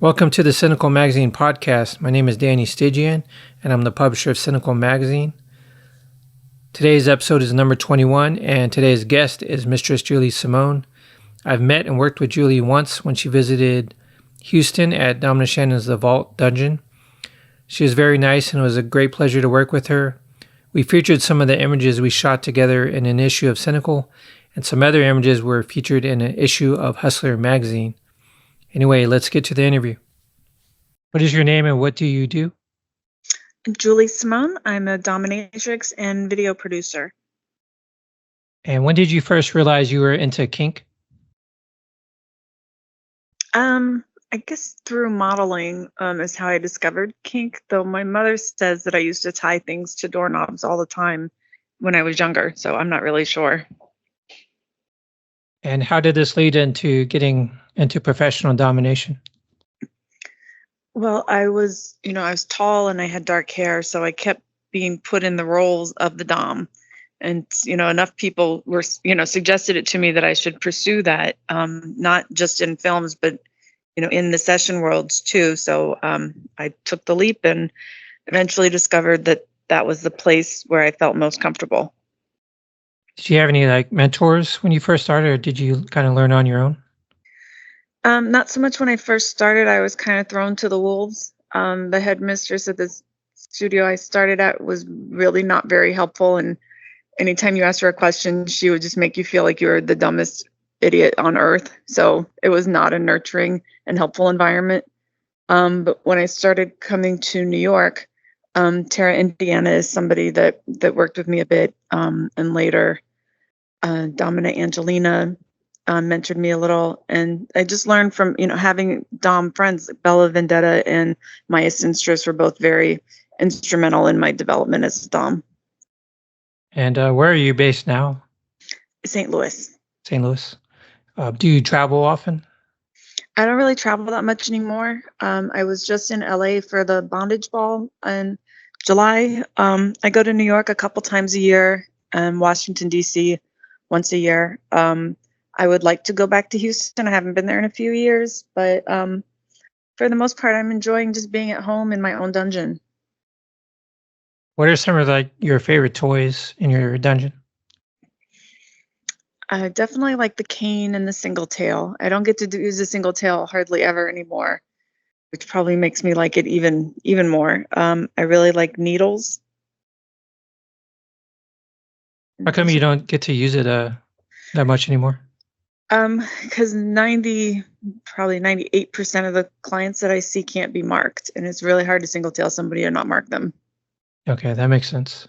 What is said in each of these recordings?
Welcome to the Sinical Magazine podcast. My name is Danny Stygion, and I'm the publisher of Sinical Magazine. Today's episode is number 21, and today's guest is Mistress Julie Simone. I've met and worked with Julie once when she visited Houston at Dominic Shannon's The Vault Dungeon. She was very nice, and it was a great pleasure to work with her. We featured some of the images we shot together in an issue of Sinical, and some other images were featured in an issue of Hustler magazine. Anyway, let's get to the interview. What is your name and what do you do? Julie Simone. I'm a dominatrix and video producer. And when did you first realize you were into kink? I guess through modeling is how I discovered kink, though my mother says that I used to tie things to doorknobs all the time when I was younger, so I'm not really sure. And how did this lead into getting into professional domination? Well, I was tall and I had dark hair, so I kept being put in the roles of the dom. And, enough people were, suggested it to me that I should pursue that, not just in films, but, in the session worlds too. So I took the leap and eventually discovered that that was the place where I felt most comfortable. Did you have any mentors when you first started, or did you kind of learn on your own? Not so much when I first started. I was kind of thrown to the wolves. The headmistress at this studio I started at was really not very helpful. And anytime you asked her a question, she would just make you feel like you were the dumbest idiot on earth. So it was not a nurturing and helpful environment. But when I started coming to New York, Tara Indiana is somebody that worked with me a bit. And later, Domina Angelina mentored me a little, and I just learned from having dom friends. Bella Vendetta and Maya Sinstress were both very instrumental in my development as a dom. And where are you based now? St. Louis. St. Louis. Do you travel often? I don't really travel that much anymore. I was just in LA for the bondage ball in July. I go to New York a couple times a year, and Washington DC once a year. I would like to go back to Houston. I haven't been there in a few years, but for the most part, I'm enjoying just being at home in my own dungeon. What are some of your favorite toys in your dungeon? I definitely like the cane and the single tail. I don't get to use the single tail hardly ever anymore, which probably makes me like it even more. I really like needles. How come you don't get to use it that much anymore? Because probably 98% of the clients that I see can't be marked, and it's really hard to single tail somebody and not mark them. Okay, that makes sense.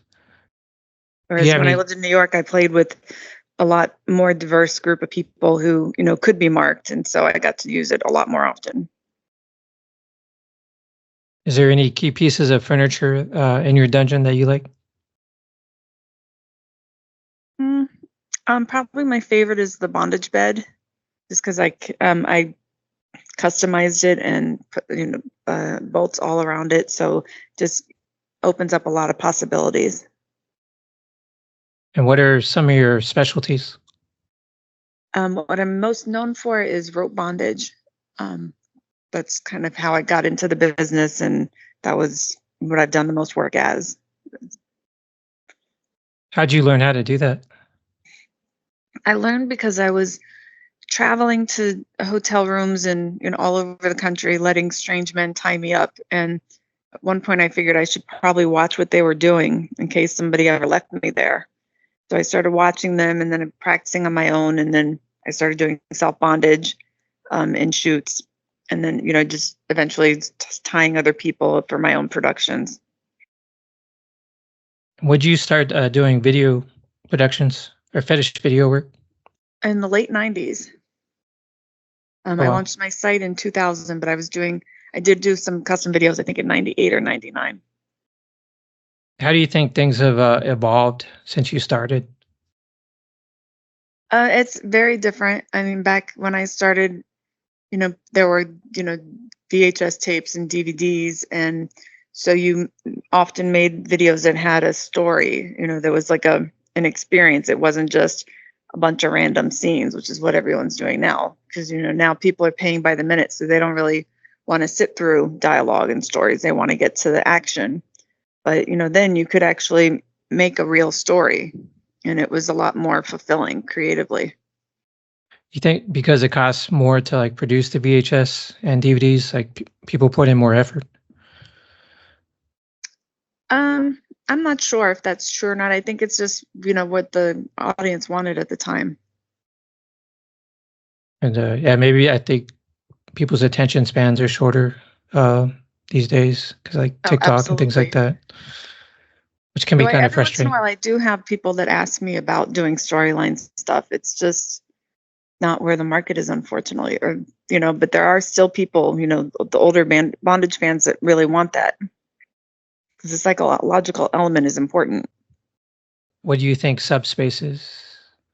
Whereas when I lived in New York, I played with a lot more diverse group of people who, could be marked, and so I got to use it a lot more often. Is there any key pieces of furniture in your dungeon that you like? Probably my favorite is the bondage bed, just because I customized it and put bolts all around it, so just opens up a lot of possibilities. And what are some of your specialties? What I'm most known for is rope bondage. That's kind of how I got into the business, and that was what I've done the most work as. How'd you learn how to do that? I learned because I was traveling to hotel rooms and all over the country, letting strange men tie me up. And at one point, I figured I should probably watch what they were doing in case somebody ever left me there. So I started watching them, and then practicing on my own. And then I started doing self bondage in shoots, and then just eventually just tying other people for my own productions. Would you start doing video productions or fetish video work? In the late 90s. I launched my site in 2000, but I did do some custom videos, I think in 98 or 99. How do you think things have evolved since you started? It's very different. I mean, back when I started, there were, VHS tapes and DVDs, and so you often made videos that had a story. There was like an experience. It wasn't just a bunch of random scenes, which is what everyone's doing now, because now people are paying by the minute, so they don't really want to sit through dialogue and stories. They want to get to the action. But, then you could actually make a real story, and it was a lot more fulfilling creatively. You think because it costs more to like produce the VHS and DVDs, like people put in more effort? I'm not sure if that's true or not. I think it's just, what the audience wanted at the time. And yeah, maybe I think people's attention spans are shorter these days because like TikTok and things like that, which can be kind of frustrating. Every once in a while, I do have people that ask me about doing storyline stuff. It's just not where the market is, unfortunately, or but there are still people, the older bondage fans that really want that, because the psychological element is important. What do you think subspace is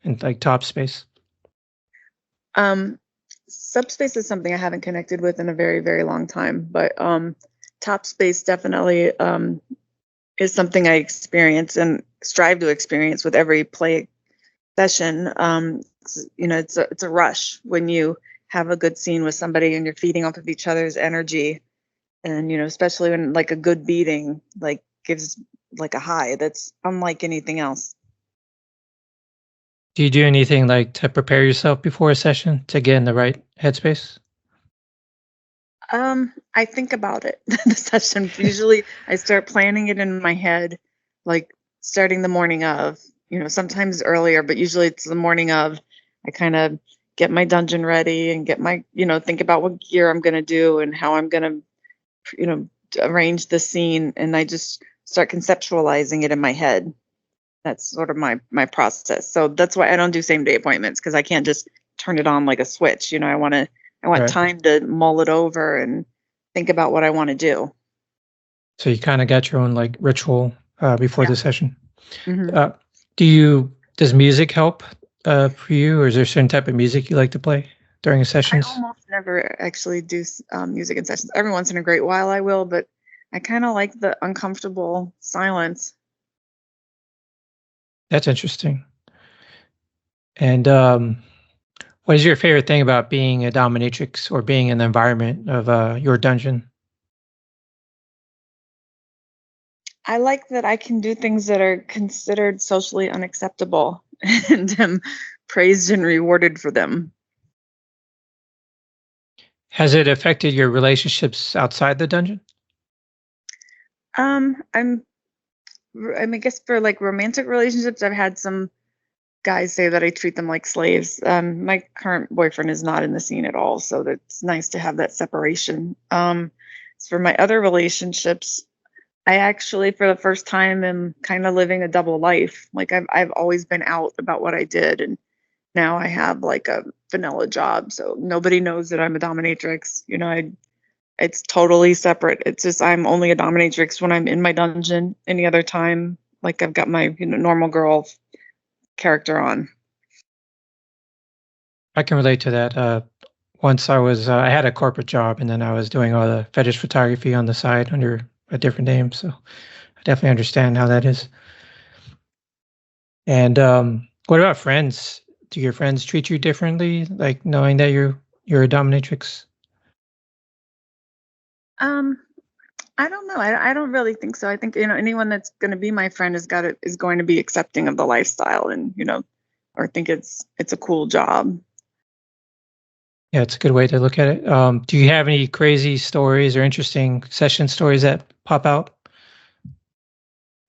and like top space? Subspace is something I haven't connected with in a very, very long time, but top space definitely is something I experience and strive to experience with every play session. It's a rush when you have a good scene with somebody and you're feeding off of each other's energy, and especially when like a good beating like gives like a high that's unlike anything else. Do you do anything like to prepare yourself before a session to get in the right headspace? I think about it. The session, usually I start planning it in my head, like starting the morning of, sometimes earlier, but usually it's the morning of. I kind of get my dungeon ready and get my, think about what gear I'm going to do and how I'm going to, arrange the scene. And I just start conceptualizing it in my head. That's sort of my process. So that's why I don't do same day appointments, because I can't just turn it on like a switch. I want right. time to mull it over and think about what I want to do. So you kind of got your own like ritual before the session. Mm-hmm. Does music help for you, or is there a certain type of music you like to play during sessions? I almost never actually do music in sessions. Every once in a great while I will, but I kind of like the uncomfortable silence. That's interesting. And what is your favorite thing about being a dominatrix or being in the environment of your dungeon? I like that I can do things that are considered socially unacceptable and am praised and rewarded for them. Has it affected your relationships outside the dungeon? I guess for like romantic relationships, I've had some guys say that I treat them like slaves. My current boyfriend is not in the scene at all, so it's nice to have that separation. For my other relationships, I actually, for the first time, am kind of living a double life. Like I've always been out about what I did, and now I have like a vanilla job, so nobody knows that I'm a dominatrix. It's totally separate. It's just I'm only a dominatrix when I'm in my dungeon. Any other time, like I've got my normal girl character on. I can relate to that. Once I had a corporate job, and then I was doing all the fetish photography on the side under a different name, so I definitely understand how that is. And what about friends? Do your friends treat you differently, like knowing that you're a dominatrix? I don't know. I don't really think so. I think anyone that's going to be my friend is going to be accepting of the lifestyle, and or think it's a cool job. Yeah, it's a good way to look at it. Do you have any crazy stories or interesting session stories that pop out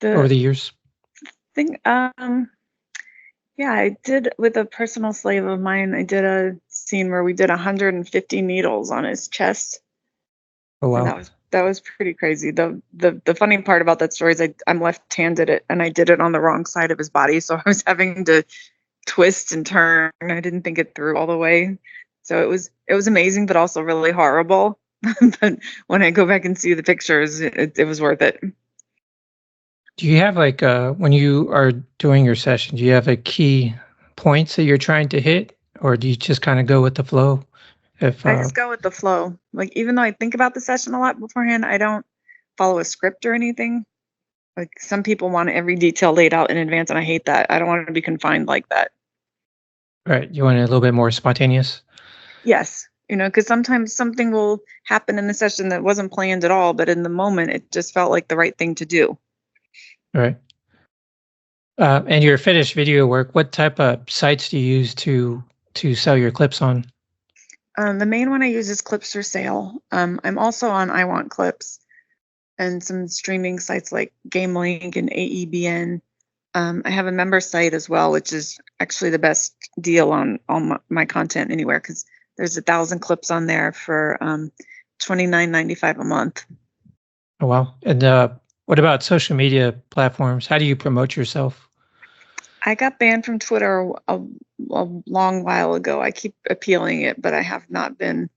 over the years? Yeah, I did with a personal slave of mine. I did a scene where we did 150 needles on his chest. Oh wow, and that was pretty crazy. The funny part about that story is I'm left-handed, and I did it on the wrong side of his body, so I was having to twist and turn. I didn't think it through all the way. So it was amazing, but also really horrible. But when I go back and see the pictures, it was worth it. Do you have like when you are doing your session, do you have like key points that you're trying to hit, or do you just kind of go with the flow? I just go with the flow. Like even though I think about the session a lot beforehand, I don't follow a script or anything. Like some people want every detail laid out in advance, and I hate that. I don't want to be confined like that. Right, you want it a little bit more spontaneous. Yes, because sometimes something will happen in the session that wasn't planned at all, but in the moment, it just felt like the right thing to do. All right. And your finished video work, what type of sites do you use to sell your clips on? The main one I use is Clips for Sale. I'm also on I Want Clips and some streaming sites like GameLink and AEBN. I have a member site as well, which is actually the best deal on all my content anywhere because there's 1,000 clips on there for $29.95 a month. Oh, wow. And what about social media platforms? How do you promote yourself? I got banned from Twitter a long while ago. I keep appealing it, but I have not been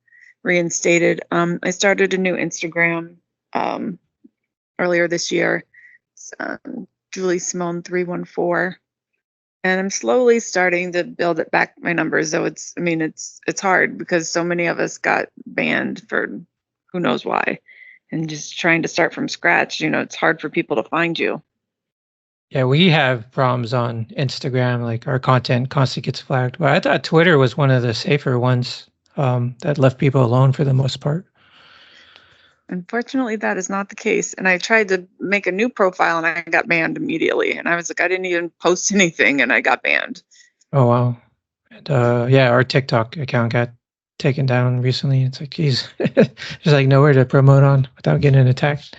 reinstated. I started a new Instagram earlier this year. It's, Julie Simone 314. And I'm slowly starting to build it back my numbers, though it's hard because so many of us got banned for who knows why. And just trying to start from scratch, it's hard for people to find you. Yeah, we have problems on Instagram, like our content constantly gets flagged. But I thought Twitter was one of the safer ones that left people alone for the most part. Unfortunately, that is not the case. And I tried to make a new profile and I got banned immediately. And I was like, I didn't even post anything and I got banned. Oh, wow. And yeah, our TikTok account got taken down recently. It's like, geez, there's like nowhere to promote on without getting attacked.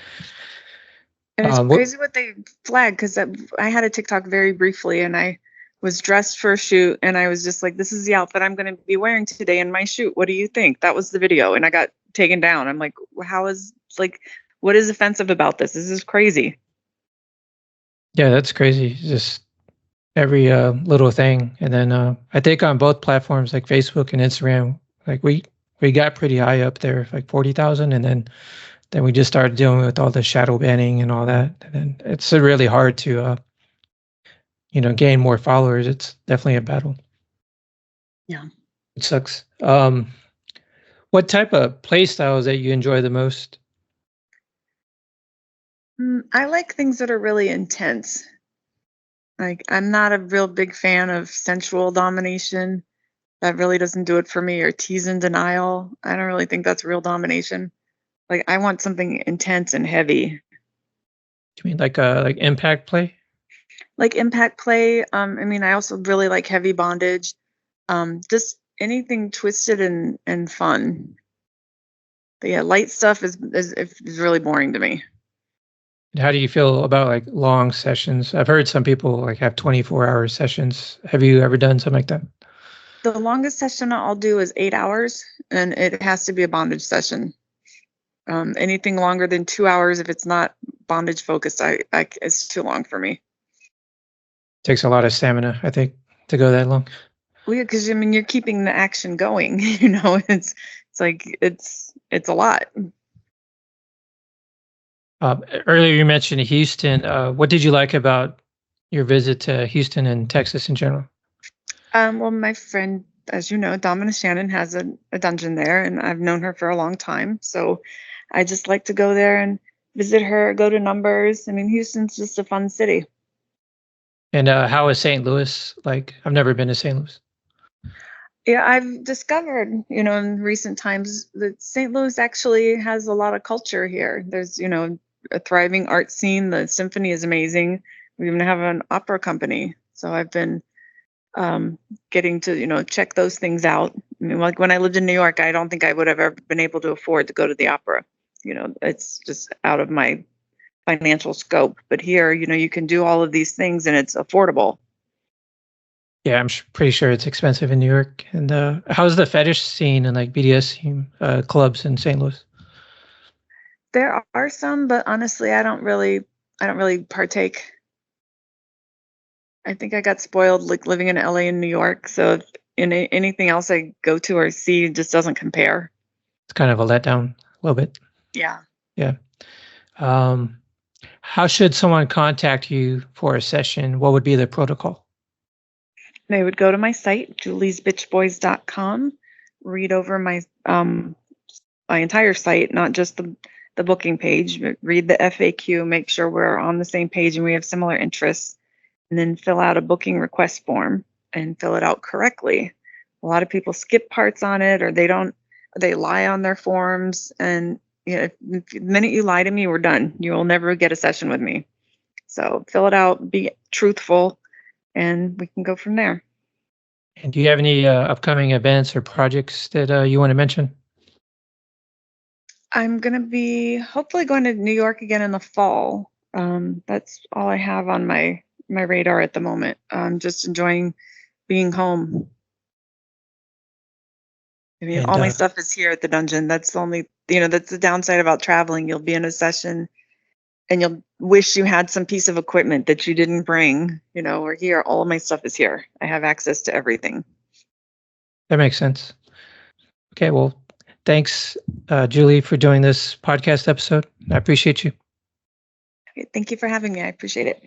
And it's crazy what they flagged because I had a TikTok very briefly and I was dressed for a shoot and I was just like, this is the outfit I'm going to be wearing today in my shoot. What do you think? That was the video. And I got taken down. I'm like, what is offensive about this? This is crazy. Yeah, that's crazy. Just every little thing. And then I think on both platforms like Facebook and Instagram, like we got pretty high up there, like 40,000, and then we just started dealing with all the shadow banning and all that. And then it's really hard to gain more followers. It's definitely a battle. Yeah. It sucks. What type of play styles that you enjoy the most? I like things that are really intense. Like, I'm not a real big fan of sensual domination. That really doesn't do it for me. Or tease and denial. I don't really think that's real domination. Like, I want something intense and heavy. You mean like impact play? Like impact play. I also really like heavy bondage. Just anything twisted and fun. But yeah, light stuff is really boring to me. How do you feel about like long sessions? I've heard some people like have 24-hour sessions. Have you ever done something like that? The longest session I'll do is 8 hours, and it has to be a bondage session. Anything longer than 2 hours, if it's not bondage focused, it's too long for me. Takes a lot of stamina, I think, to go that long. Well, yeah, because you're keeping the action going. It's a lot. Earlier you mentioned Houston. What did you like about your visit to Houston and Texas in general? Well, my friend, as you know, Domina Shannon has a dungeon there, and I've known her for a long time. So I just like to go there and visit her, go to Numbers. Houston's just a fun city. And how is St. Louis? Like, I've never been to St. Louis. Yeah, I've discovered, in recent times that St. Louis actually has a lot of culture here. There's, a thriving art scene. The symphony is amazing. We even have an opera company. So I've been getting to, check those things out. Like when I lived in New York, I don't think I would have ever been able to afford to go to the opera. It's just out of my financial scope. But here, you can do all of these things and it's affordable. Yeah, I'm pretty sure it's expensive in New York. And how's the fetish scene and like BDSM clubs in St. Louis? There are some, but honestly, I don't really partake. I think I got spoiled like living in LA and New York. So anything else I go to or see just doesn't compare. It's kind of a letdown a little bit. Yeah. Yeah. How should someone contact you for a session? What would be the protocol? They would go to my site, juliesbitchboys.com, read over my entire site, not just the booking page, but read the FAQ, make sure we're on the same page and we have similar interests, and then fill out a booking request form and fill it out correctly. A lot of people skip parts on it or they don't They lie on their forms, and if the minute you lie to me, we're done. You will never get a session with me. So fill it out, be truthful, and we can go from there. And do you have any upcoming events or projects that you want to mention? I'm going to be hopefully going to New York again in the fall. That's all I have on my radar at the moment. I'm just enjoying being home. I mean, all my stuff is here at the dungeon. That's the only, that's the downside about traveling. You'll be in a session and you'll wish you had some piece of equipment that you didn't bring, or here, all of my stuff is here. I have access to everything. That makes sense. Okay, well, thanks, Julie, for doing this podcast episode. I appreciate you. Okay, thank you for having me. I appreciate it.